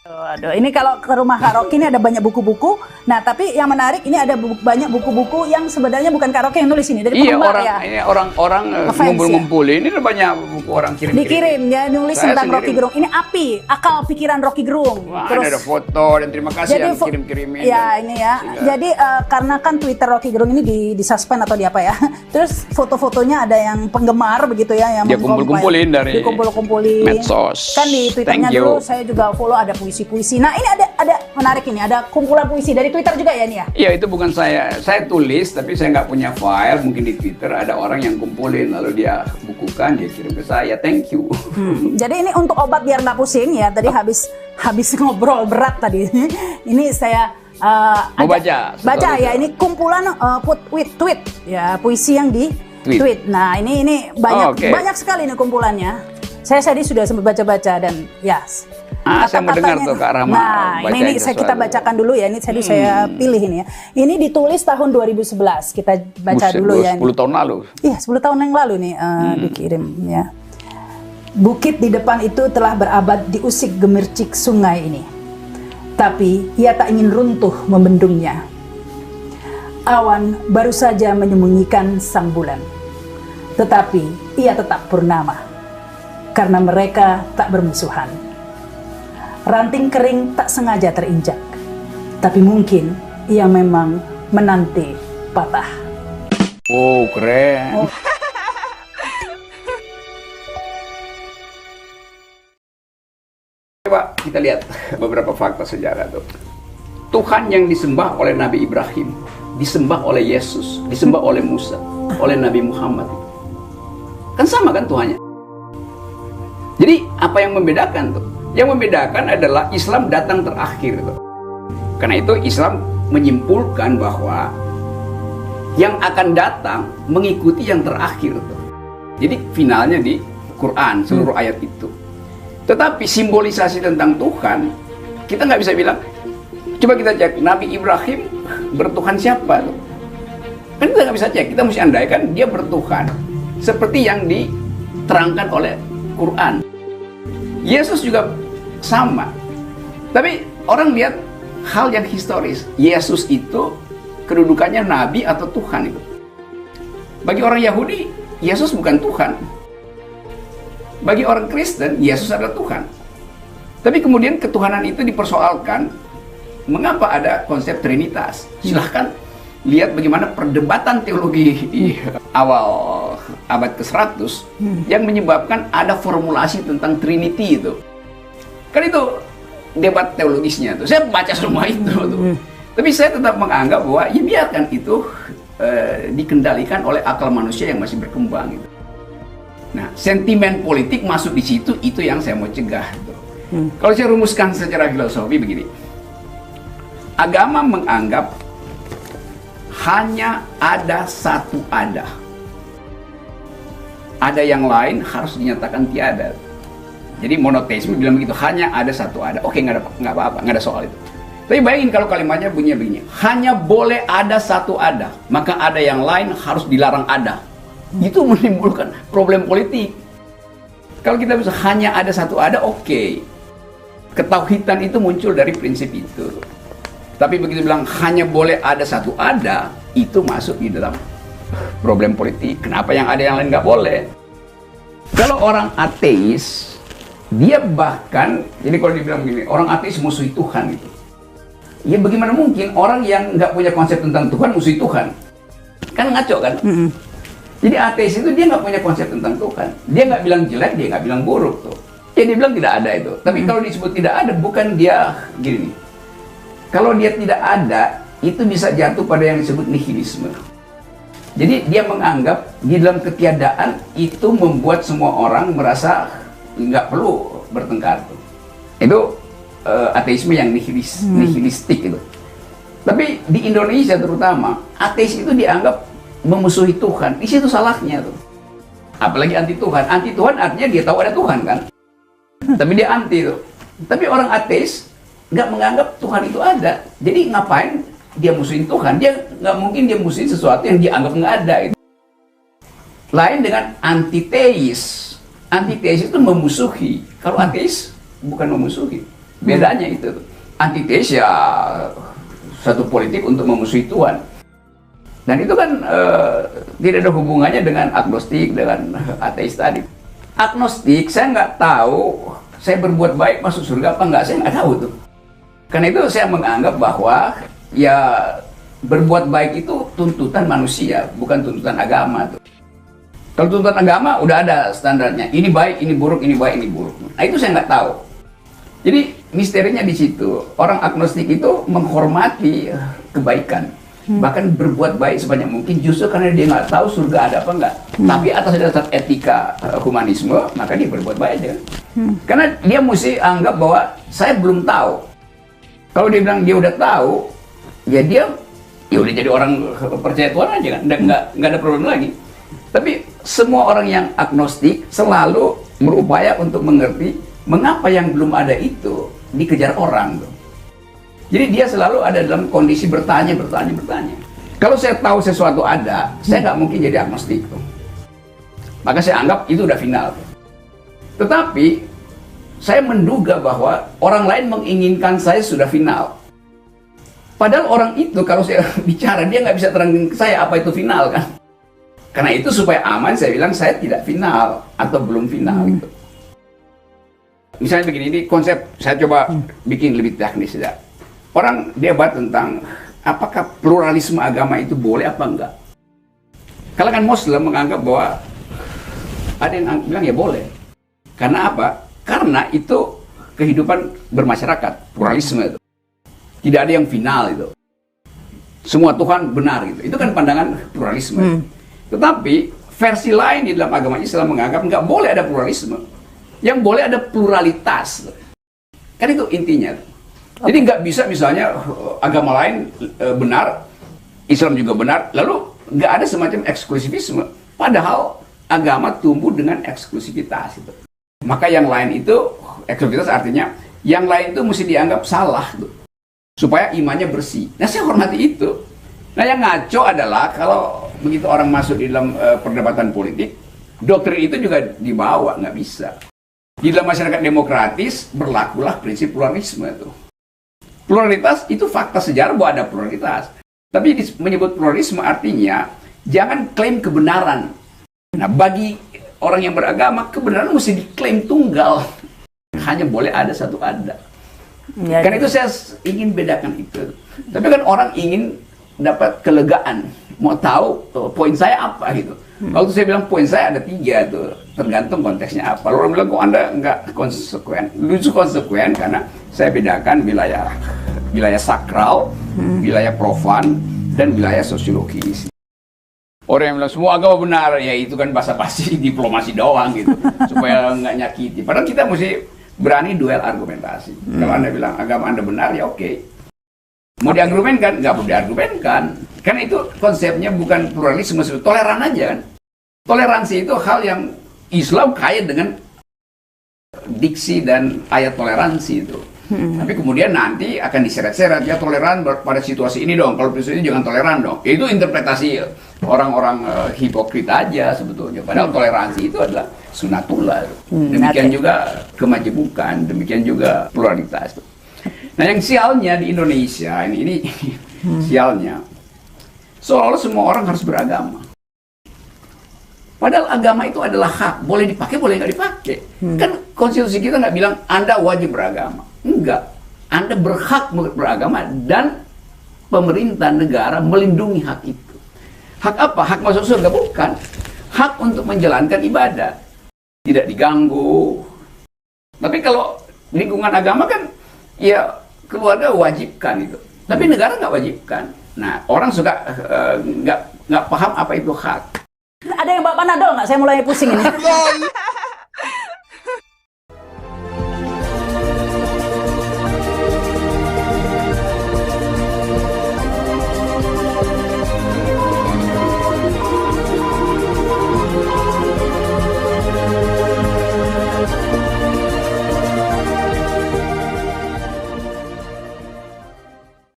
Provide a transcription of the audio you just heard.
Aduh, ini kalau ke rumah Kak Rocky ini ada banyak buku-buku. Nah, tapi yang menarik ini ada banyak buku-buku yang sebenarnya bukan Kak Rocky yang nulis ini dari penggemar ya. Ini orang-orang ngumpul-ngumpulin. Ini banyak buku orang kirim-kirim. Dikirim ya, nulis tentang Rocky Gerung. Ini api, akal pikiran Rocky Gerung. Wah, terus ada foto dan terima kasih yang kirim-kirimin. Ya, ini ya. Jadi karena kan Twitter Rocky Gerung ini disuspend atau di apa ya. Terus foto-fotonya ada yang penggemar begitu ya yang dia kumpul-kumpulin dari medsos. Kan di Twitternya dulu saya juga follow ada puisi-puisi. Nah, ini ada menarik ini, ada kumpulan puisi dari Twitter juga ya ini ya? Iya, itu bukan saya tulis, tapi saya nggak punya file. Mungkin di Twitter ada orang yang kumpulin, lalu dia bukukan, dia kirim ke saya. Thank you. Jadi ini untuk obat biar nggak pusing ya. Tadi habis ngobrol berat tadi. Ini saya mau baca ya. Ini kumpulan tweet ya, puisi yang di tweet. Nah, ini banyak sekali nih kumpulannya. Saya tadi sudah sempat baca-baca dan ya. Saya mendengar tuh Kak Rahma. Nah, ini kita bacakan dulu ya. Ini tadi saya pilih ini ya. Ini ditulis tahun 2011. Kita baca dulu ya. 10 tahun lalu. Iya, 10 tahun yang lalu nih dikirim ya. Bukit di depan itu telah berabad diusik gemercik sungai ini. Tapi ia tak ingin runtuh membendungnya. Awan baru saja menyembunyikan sang bulan. Tetapi ia tetap purnama. Karena mereka tak bermusuhan. Ranting kering tak sengaja terinjak, tapi mungkin ia memang menanti patah. Oh, keren. Coba kita lihat beberapa fakta sejarah tuh. Tuhan yang disembah oleh Nabi Ibrahim, disembah oleh Yesus, disembah oleh Musa, oleh Nabi Muhammad. Kan sama kan Tuhannya? Jadi apa yang membedakan tuh? Yang membedakan adalah Islam datang terakhir tuh. Karena itu Islam menyimpulkan bahwa yang akan datang mengikuti yang terakhir tuh. Jadi finalnya di Quran seluruh ayat itu. Tetapi simbolisasi tentang Tuhan kita nggak bisa bilang. Coba kita cek Nabi Ibrahim bertuhan siapa tuh? Kan kita nggak bisa cek. Kita mesti andaikan dia bertuhan seperti yang diterangkan oleh Quran. Yesus juga sama. Tapi orang lihat hal yang historis. Yesus itu kedudukannya nabi atau Tuhan itu. Bagi orang Yahudi, Yesus bukan Tuhan. Bagi orang Kristen, Yesus adalah Tuhan. Tapi kemudian ketuhanan itu dipersoalkan. Mengapa ada konsep Trinitas? Silahkan lihat bagaimana perdebatan teologi awal abad ke-100 yang menyebabkan ada formulasi tentang Trinity itu. Kan itu debat teologisnya tuh. Saya baca semua itu tuh. Tapi saya tetap menganggap bahwa ya biarkan itu dikendalikan oleh akal manusia yang masih berkembang gitu. Nah, sentimen politik masuk di situ, itu yang saya mau cegah gitu. Kalau saya rumuskan secara filosofi begini. Agama menganggap hanya ada satu ada. Ada yang lain harus dinyatakan tiada. Jadi monoteisme bilang begitu, hanya ada satu ada. Oke, nggak apa-apa, nggak ada soal itu. Tapi bayangin kalau kalimatnya bunyinya begini, hanya boleh ada satu ada, maka ada yang lain harus dilarang ada. Itu menimbulkan problem politik. Kalau kita bisa hanya ada satu ada, oke. Ketauhidan itu muncul dari prinsip itu. Tapi begitu bilang hanya boleh ada satu ada, itu masuk di dalam problem politik. Kenapa yang ada yang lain nggak boleh? Kalau orang ateis, dia bahkan, jadi kalau dibilang begini, orang ateis musuhi Tuhan itu. Ya bagaimana mungkin orang yang nggak punya konsep tentang Tuhan musuhi Tuhan? Kan ngaco kan? Jadi ateis itu dia nggak punya konsep tentang Tuhan. Dia nggak bilang jelek, dia nggak bilang buruk tuh. Ya dia bilang tidak ada itu. Tapi kalau disebut tidak ada, bukan dia gini. Kalau dia tidak ada, itu bisa jatuh pada yang disebut nihilisme. Jadi dia menganggap di dalam ketiadaan itu membuat semua orang merasa nggak perlu bertengkar. Itu ateisme yang nihilistik itu. Tapi di Indonesia terutama, ateis itu dianggap memusuhi Tuhan. Di situ salahnya tuh. Apalagi anti Tuhan. Anti Tuhan artinya dia tahu ada Tuhan kan. Tapi dia anti tuh. Tapi orang ateis nggak menganggap Tuhan itu ada. Jadi ngapain dia musuhin Tuhan? Dia nggak mungkin dia musuhin sesuatu yang dia anggap nggak ada. Lain dengan antiteis. Antiteis itu memusuhi. Kalau ateis bukan memusuhi. Bedanya itu. Antitesis ya satu politik untuk memusuhi Tuhan. Dan itu kan tidak ada hubungannya dengan agnostik, dengan ateis tadi. Agnostik, saya nggak tahu saya berbuat baik masuk surga apa nggak, saya nggak tahu tuh. Karena itu saya menganggap bahwa ya berbuat baik itu tuntutan manusia, bukan tuntutan agama tuh. Kalau tuntutan agama udah ada standarnya, ini baik, ini buruk, ini baik, ini buruk. Nah itu saya nggak tahu. Jadi misterinya di situ. Orang agnostik itu menghormati kebaikan, bahkan berbuat baik sebanyak mungkin justru karena dia nggak tahu surga ada apa enggak. Tapi atas dasar etika humanisme, maka dia berbuat baik aja. Karena dia mesti anggap bahwa saya belum tahu. Kalau dia bilang dia udah tahu, ya dia ya udah jadi orang percaya Tuhan aja kan, nggak ada problem lagi. Tapi semua orang yang agnostik selalu berupaya untuk mengerti mengapa yang belum ada itu dikejar orang tuh. Jadi dia selalu ada dalam kondisi bertanya. Kalau saya tahu sesuatu ada, saya nggak mungkin jadi agnostik tuh. Maka saya anggap itu udah final tuh. Tetapi saya menduga bahwa orang lain menginginkan saya sudah final. Padahal orang itu kalau saya bicara dia nggak bisa terangin ke saya apa itu final kan. Karena itu supaya aman saya bilang saya tidak final atau belum final gitu. Misalnya begini, ini konsep saya coba bikin lebih teknis ya. Orang debat tentang apakah pluralisme agama itu boleh apa enggak. Kalangan Muslim menganggap bahwa ada yang bilang ya boleh. Karena apa? Karena itu kehidupan bermasyarakat, pluralisme itu. Tidak ada yang final itu. Semua Tuhan benar gitu. Itu kan pandangan pluralisme. Tetapi versi lain di dalam agama Islam menganggap nggak boleh ada pluralisme. Yang boleh ada pluralitas. Kan itu intinya. Jadi nggak bisa misalnya agama lain benar, Islam juga benar, lalu nggak ada semacam eksklusivisme. Padahal agama tumbuh dengan eksklusivitas itu. Maka yang lain itu, eksklusivitas artinya yang lain itu mesti dianggap salah tuh, supaya imannya bersih. Nah saya hormati itu. Nah yang ngaco adalah kalau begitu orang masuk di dalam perdebatan politik, doktrin itu juga dibawa, nggak bisa. Di dalam masyarakat demokratis berlakulah prinsip pluralisme itu. Pluralitas itu fakta sejarah bahwa ada pluralitas. Tapi menyebut pluralisme artinya jangan klaim kebenaran. Nah bagi orang yang beragama kebenaran mesti diklaim tunggal. Hanya boleh ada satu ada. Ya, karena itu saya ingin bedakan itu. Tapi kan orang ingin dapat kelegaan, mau tahu poin saya apa gitu. Waktu saya bilang poin saya ada 3 tuh, tergantung konteksnya apa. Orang bilang kok Anda nggak konsekuen. Lucu konsekuen karena saya bedakan wilayah sakral, wilayah profan, dan wilayah sosiologis. Orang yang bilang semua agama benar, ya itu kan basa-basi diplomasi doang gitu, supaya nggak nyakiti. Padahal kita mesti berani duel argumentasi. Kalau Anda bilang agama Anda benar, ya oke. Mau diargumenkan? Nggak mau diargumenkan. Karena itu konsepnya bukan pluralisme, toleran aja kan. Toleransi itu hal yang Islam kaya dengan diksi dan ayat toleransi itu. Tapi kemudian nanti akan diseret-seret, ya toleran pada situasi ini dong, kalau situasi ini jangan toleran dong. Itu interpretasi orang-orang hipokrit aja sebetulnya. Padahal toleransi itu adalah sunatullah. Demikian juga kemajemukan, demikian juga pluralitas. Nah yang sialnya di Indonesia ini sialnya, seolah-olah semua orang harus beragama. Padahal agama itu adalah hak, boleh dipakai, boleh nggak dipakai. Kan konstitusi kita nggak bilang Anda wajib beragama. Enggak, Anda berhak beragama dan pemerintah negara melindungi hak itu. Hak apa? Hak masuk surga? Bukan. Hak untuk menjalankan ibadah. Tidak diganggu. Tapi kalau lingkungan agama kan, ya keluarga wajibkan itu. Tapi negara nggak wajibkan. Nah, orang suka nggak paham apa itu hak. Ada yang bawa panadol nggak? Saya mulai pusing ini.